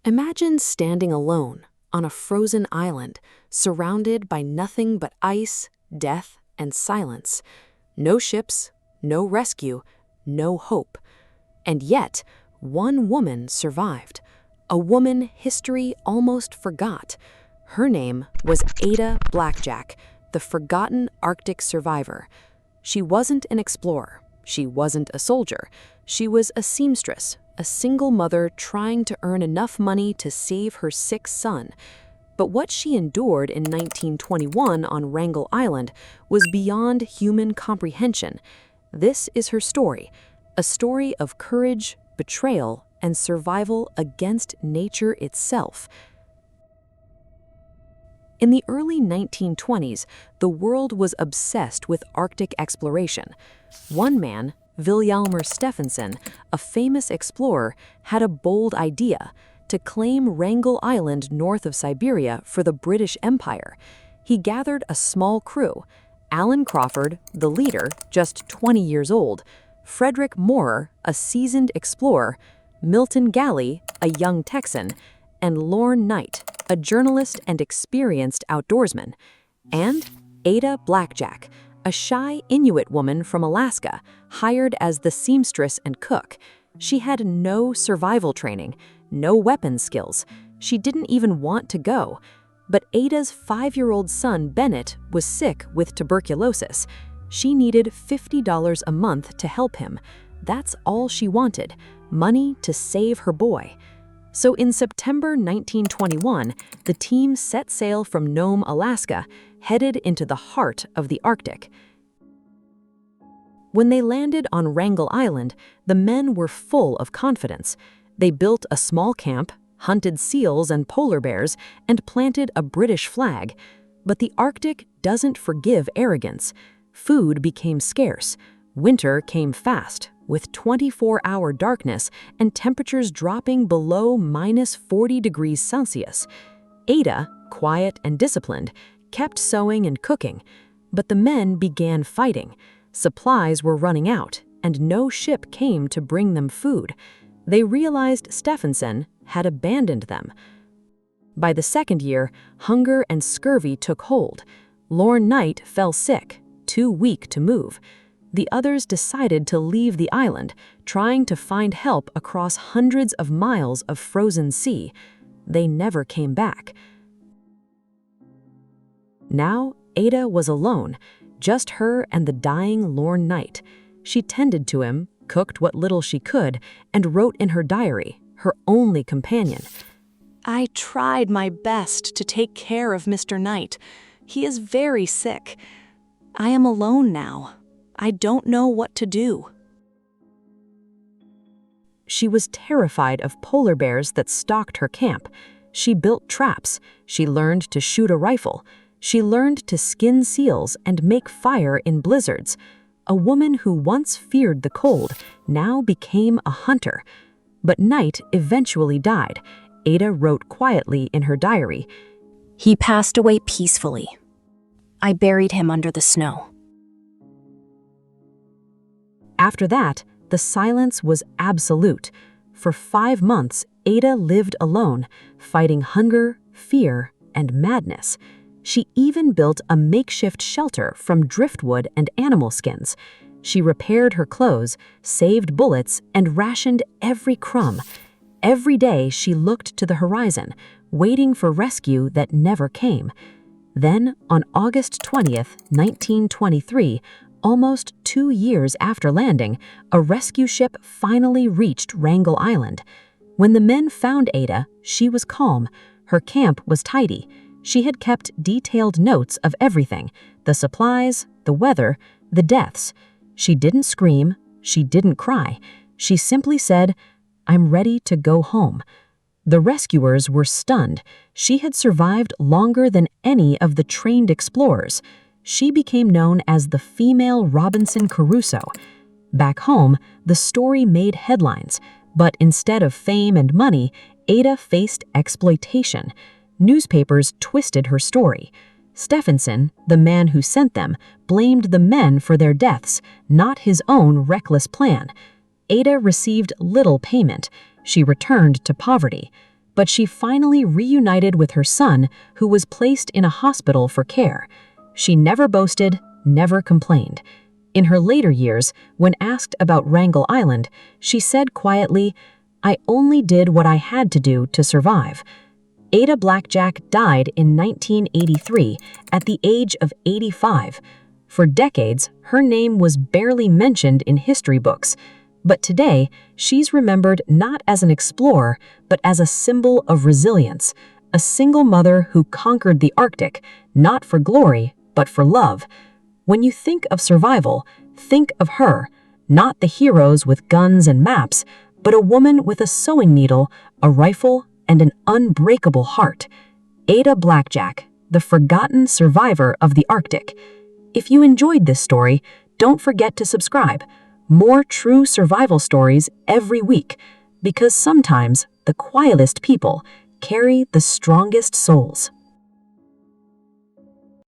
Imagine standing alone on a frozen island, surrounded by nothing but ice, death, and silence. No ships, no rescue, no hope. And yet, one woman survived. A woman history almost forgot. Her name was Ada Blackjack, the forgotten Arctic survivor. She wasn't an explorer. She wasn't a soldier. She was a seamstress, a single mother trying to earn enough money to save her sick son. But what she endured in 1921 on Wrangel Island was beyond human comprehension. This is her story, a story of courage, betrayal, and survival against nature itself. In the early 1920s, the world was obsessed with Arctic exploration. One man, Vilhjalmur Stefansson, a famous explorer, had a bold idea: to claim Wrangel Island north of Siberia for the British Empire. He gathered a small crew: Alan Crawford, the leader, just 20 years old; Frederick Moorer, a seasoned explorer; Milton Galley, a young Texan; and Lorne Knight, a journalist and experienced outdoorsman; and Ada Blackjack, a shy Inuit woman from Alaska, hired as the seamstress and cook. She had no survival training, no weapon skills. She didn't even want to go. But Ada's 5-year-old son, Bennett, was sick with tuberculosis. She needed $50 a month to help him. That's all she wanted: money to save her boy. So in September 1921, the team set sail from Nome, Alaska, headed into the heart of the Arctic. When they landed on Wrangel Island, the men were full of confidence. They built a small camp, hunted seals and polar bears, and planted a British flag. But the Arctic doesn't forgive arrogance. Food became scarce. Winter came fast, with 24-hour darkness and temperatures dropping below -40 degrees Celsius. Ada, quiet and disciplined, kept sewing and cooking. But the men began fighting. Supplies were running out, and no ship came to bring them food. They realized Stefansson had abandoned them. By the second year, hunger and scurvy took hold. Lorne Knight fell sick, too weak to move. The others decided to leave the island, trying to find help across hundreds of miles of frozen sea. They never came back. Now, Ada was alone, just her and the dying Lorne Knight. She tended to him, cooked what little she could, and wrote in her diary, her only companion. "I tried my best to take care of Mr. Knight. He is very sick. I am alone now. I don't know what to do." She was terrified of polar bears that stalked her camp. She built traps. She learned to shoot a rifle. She learned to skin seals and make fire in blizzards. A woman who once feared the cold now became a hunter. But Knight eventually died. Ada wrote quietly in her diary, "He passed away peacefully. I buried him under the snow." After that, the silence was absolute. For 5 months, Ada lived alone, fighting hunger, fear, and madness. She even built a makeshift shelter from driftwood and animal skins. She repaired her clothes, saved bullets, and rationed every crumb. Every day she looked to the horizon, waiting for rescue that never came. Then, on August 20th, 1923, almost 2 years after landing, a rescue ship finally reached Wrangel Island. When the men found Ada, she was calm. Her camp was tidy. She had kept detailed notes of everything: the supplies, the weather, the deaths. She didn't scream. She didn't cry. She simply said, "I'm ready to go home." The rescuers were stunned. She had survived longer than any of the trained explorers. She became known as the female Robinson Crusoe. Back home, the story made headlines, but instead of fame and money, Ada faced exploitation. Newspapers twisted her story. Stefansson, the man who sent them, blamed the men for their deaths, not his own reckless plan. Ada received little payment. She returned to poverty. but she finally reunited with her son, who was placed in a hospital for care. She never boasted, never complained. In her later years, when asked about Wrangel Island, she said quietly, "I only did what I had to do to survive." Ada Blackjack died in 1983 at the age of 85. For decades, her name was barely mentioned in history books, but today she's remembered not as an explorer, but as a symbol of resilience, a single mother who conquered the Arctic, not for glory, but for love. When you think of survival, think of her, not the heroes with guns and maps, but a woman with a sewing needle, a rifle, and an unbreakable heart. Ada Blackjack, the forgotten survivor of the Arctic. If you enjoyed this story, don't forget to subscribe. More true survival stories every week, because sometimes the quietest people carry the strongest souls.